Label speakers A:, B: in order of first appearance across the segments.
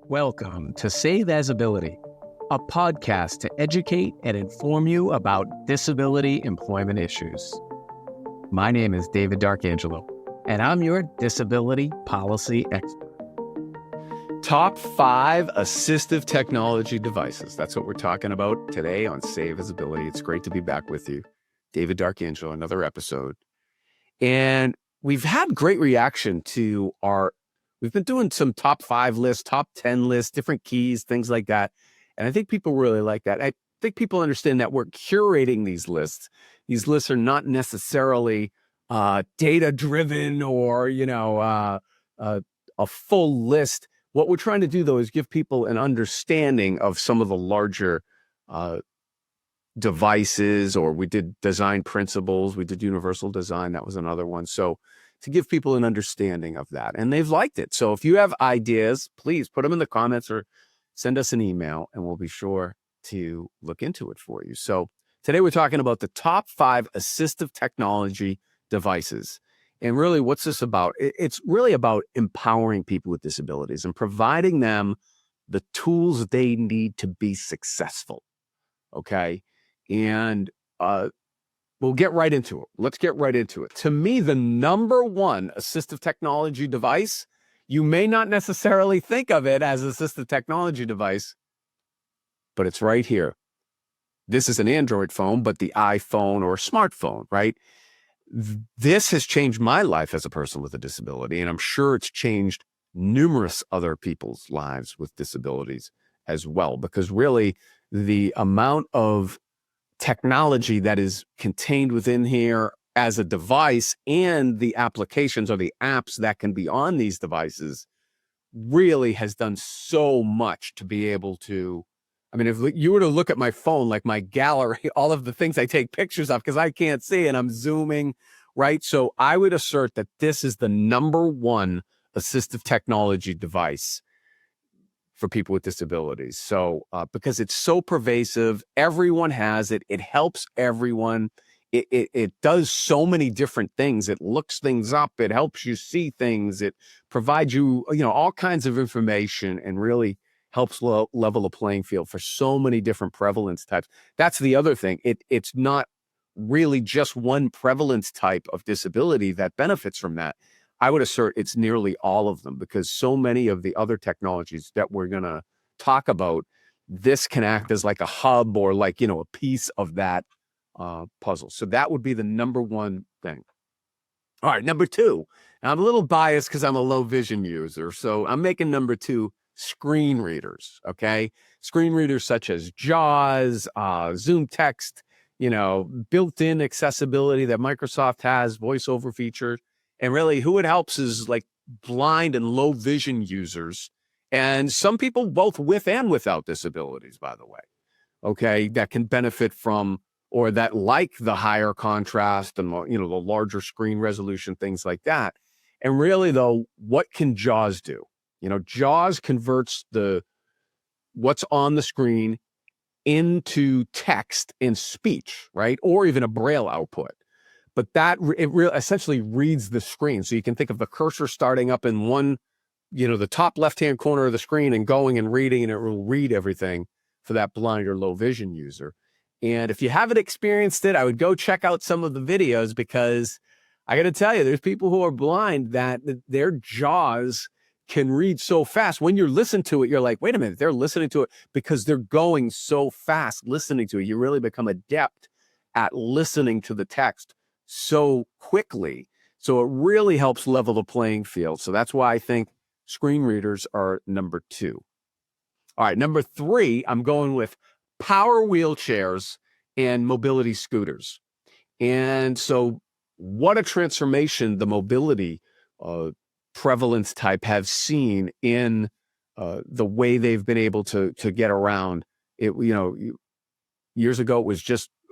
A: Welcome to Save Asability, a podcast to educate and inform you about disability employment issues. My name is David D'Arcangelo, and I'm your disability policy expert.
B: Top 5 assistive technology devices. That's what we're talking about today on Save Asability. It's great to be back with you. David D'Arcangelo, another episode. And we've had great reaction to we've been doing some top 5 lists, top 10 lists, different keys, things like that. And I think people really like that. I think people understand that we're curating these lists. These lists are not necessarily data-driven or, a full list. What we're trying to do, though, is give people an understanding of some of the larger devices, or we did design principles. We did universal design. That was another one. So to give people an understanding of that, and they've liked it. So if you have ideas, please put them in the comments or send us an email and we'll be sure to look into it for you. So today we're talking about the top 5 assistive technology devices. And really, what's this about? It's really about empowering people with disabilities and providing them the tools they need to be successful. Okay. And we'll get right into it. Let's get right into it. To me, the number one assistive technology device, you may not necessarily think of it as an assistive technology device, but it's right here. This is an Android phone, but the iPhone or smartphone, right? This has changed my life as a person with a disability, and I'm sure it's changed numerous other people's lives with disabilities as well, because really the amount of technology that is contained within here as a device and the applications or the apps that can be on these devices really has done so much to be able to, I mean, if you were to look at my phone, like my gallery, all of the things I take pictures of, because I can't see and I'm zooming, right? So I would assert that this is the number one assistive technology device for people with disabilities. So because it's so pervasive, everyone has it. It helps everyone. It does so many different things. It looks things up. It helps you see things. It provides you, all kinds of information and really helps level the playing field for so many different prevalence types. That's the other thing. It's not really just one prevalence type of disability that benefits from that. I would assert it's nearly all of them, because so many of the other technologies that we're going to talk about, this can act as like a hub or like, a piece of that puzzle. So that would be the number one thing. All right, number 2. Now, I'm a little biased because I'm a low vision user. So I'm making number 2 screen readers, okay? Screen readers such as JAWS, Zoom Text, built-in accessibility that Microsoft has, voiceover features. And really, who it helps is like blind and low vision users, and some people both with and without disabilities, by the way, okay, that can benefit from, or that like the higher contrast and, the larger screen resolution, things like that. And really, though, what can JAWS do? JAWS converts what's on the screen into text and speech, right? Or even a Braille output. But it essentially reads the screen. So you can think of the cursor starting up in one, the top left-hand corner of the screen and going and reading, and it will read everything for that blind or low vision user. And if you haven't experienced it, I would go check out some of the videos, because I got to tell you, there's people who are blind that their JAWS can read so fast. When you listen to it, you're like, wait a minute, they're listening to it because they're going so fast listening to it. You really become adept at listening to the text so quickly. So it really helps level the playing field. So that's why I think screen readers are number 2. All right, number 3, I'm going with power wheelchairs and mobility scooters. And so what a transformation the mobility prevalence type have seen in the way they've been able to get around. Years ago,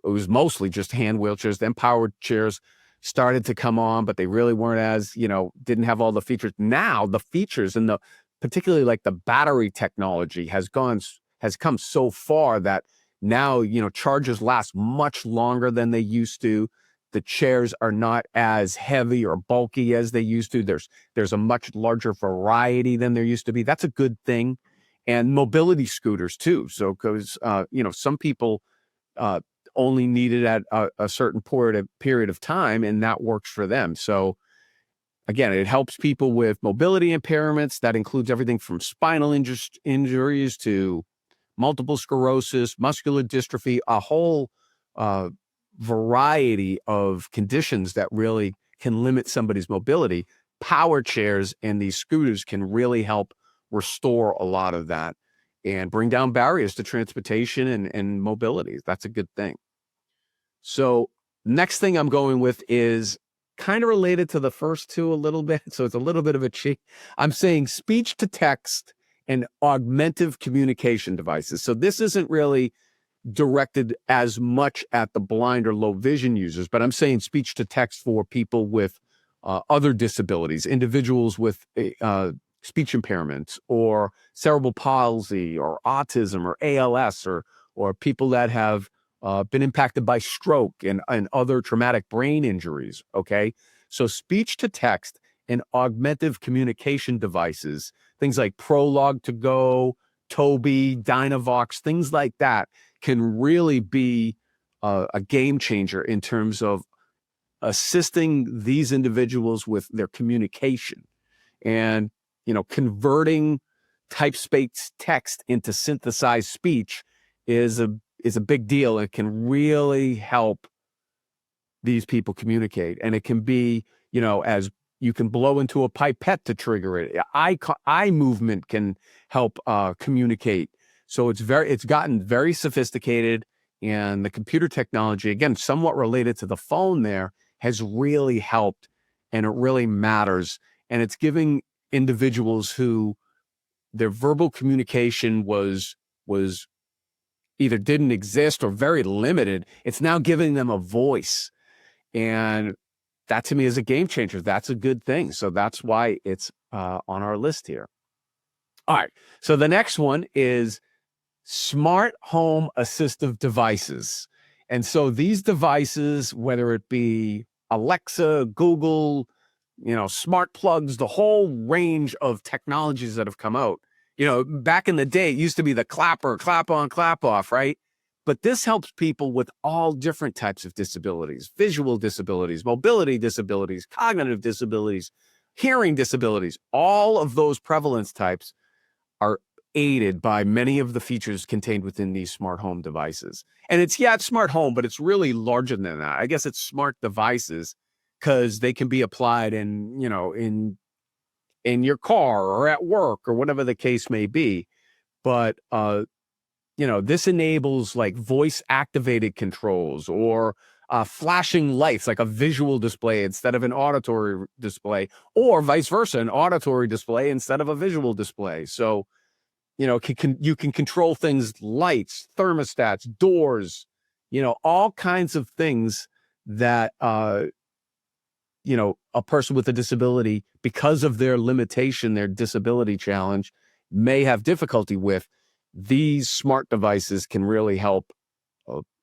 B: it was mostly just hand wheelchairs. Then powered chairs started to come on, but they really weren't as, didn't have all the features. Now the features and particularly like the battery technology has come so far that now, chargers last much longer than they used to. The chairs are not as heavy or bulky as they used to. There's a much larger variety than there used to be. That's a good thing. and mobility scooters too. So, because some people only need it at a certain period of time, and that works for them. So, again, it helps people with mobility impairments. That includes everything from spinal injuries to multiple sclerosis, muscular dystrophy, a whole variety of conditions that really can limit somebody's mobility. Power chairs and these scooters can really help restore a lot of that and bring down barriers to transportation and mobility. That's a good thing. So next thing I'm going with is kind of related to the first two a little bit. So it's a little bit of a cheat. I'm saying speech to text and augmentative communication devices. So this isn't really directed as much at the blind or low vision users, but I'm saying speech to text for people with other disabilities, individuals with speech impairments or cerebral palsy or autism or ALS or people that have been impacted by stroke and other traumatic brain injuries. Okay. So speech to text and augmentative communication devices, things like Prolog to Go, Toby, Dynavox, things like that can really be a game changer in terms of assisting these individuals with their communication and, converting type-spaced text into synthesized speech is a big deal. It can really help these people communicate. And it can be, as you can blow into a pipette to trigger it. Eye movement can help communicate. So it's gotten very sophisticated, and the computer technology, again, somewhat related to the phone there, has really helped, and it really matters. And it's giving individuals who their verbal communication was either didn't exist or very limited, it's now giving them a voice. And that to me is a game changer. That's a good thing. So that's why it's on our list here. All right. So the next one is smart home assistive devices. And so these devices, whether it be Alexa, Google, smart plugs, the whole range of technologies that have come out. Back in the day, it used to be the clapper, clap on, clap off, right? But this helps people with all different types of disabilities, visual disabilities, mobility disabilities, cognitive disabilities, hearing disabilities. All of those prevalence types are aided by many of the features contained within these smart home devices. And it's smart home, but it's really larger than that. I guess it's smart devices because they can be applied in your car or at work or whatever the case may be. But, this enables like voice activated controls or flashing lights, like a visual display instead of an auditory display, or vice versa, an auditory display instead of a visual display. So, you can control things, lights, thermostats, doors, all kinds of things that, a person with a disability, because of their limitation, their disability challenge, may have difficulty with. These smart devices can really help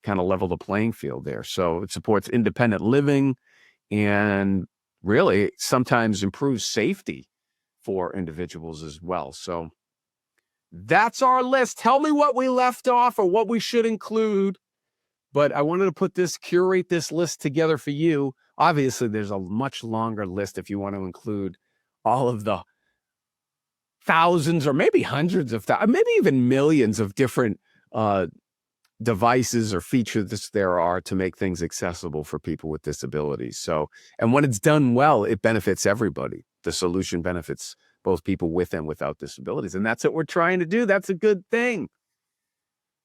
B: kind of level the playing field there. So it supports independent living and really sometimes improves safety for individuals as well. So that's our list. Tell me what we left off or what we should include. But I wanted to curate this list together for you. Obviously, there's a much longer list if you want to include all of the thousands or maybe hundreds of maybe even millions of different devices or features there are to make things accessible for people with disabilities. So, and when it's done well, it benefits everybody. The solution benefits both people with and without disabilities. And that's what we're trying to do. That's a good thing.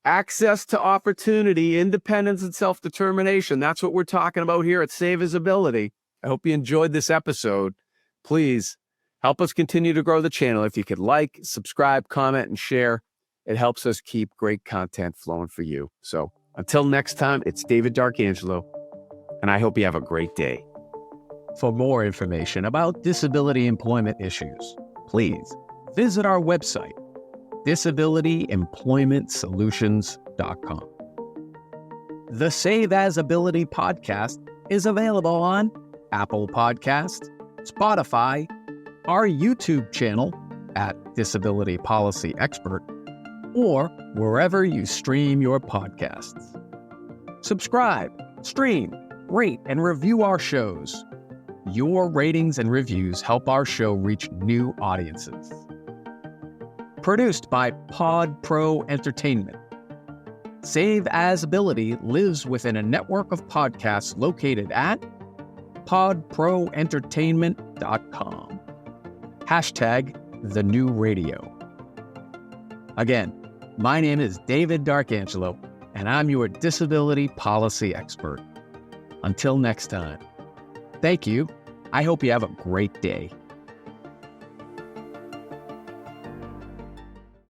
B: Access to opportunity, independence, and self-determination. That's what we're talking about here at Save Visibility. I hope you enjoyed this episode. Please help us continue to grow the channel. If you could like, subscribe, comment, and share, it helps us keep great content flowing for you. So until next time, it's David D'Arcangelo, and I hope you have a great day.
A: For more information about disability employment issues, please visit our website, disabilityemploymentsolutions.com. The Save As Ability podcast is available on Apple Podcasts, Spotify, our YouTube channel, @Disability Policy Expert, or wherever you stream your podcasts. Subscribe, stream, rate, and review our shows. Your ratings and reviews help our show reach new audiences. Produced by Pod Pro Entertainment. Save As Ability lives within a network of podcasts located at podproentertainment.com. #TheNewRadio. Again, my name is David Darkangelo, and I'm your disability policy expert. Until next time, thank you. I hope you have a great day.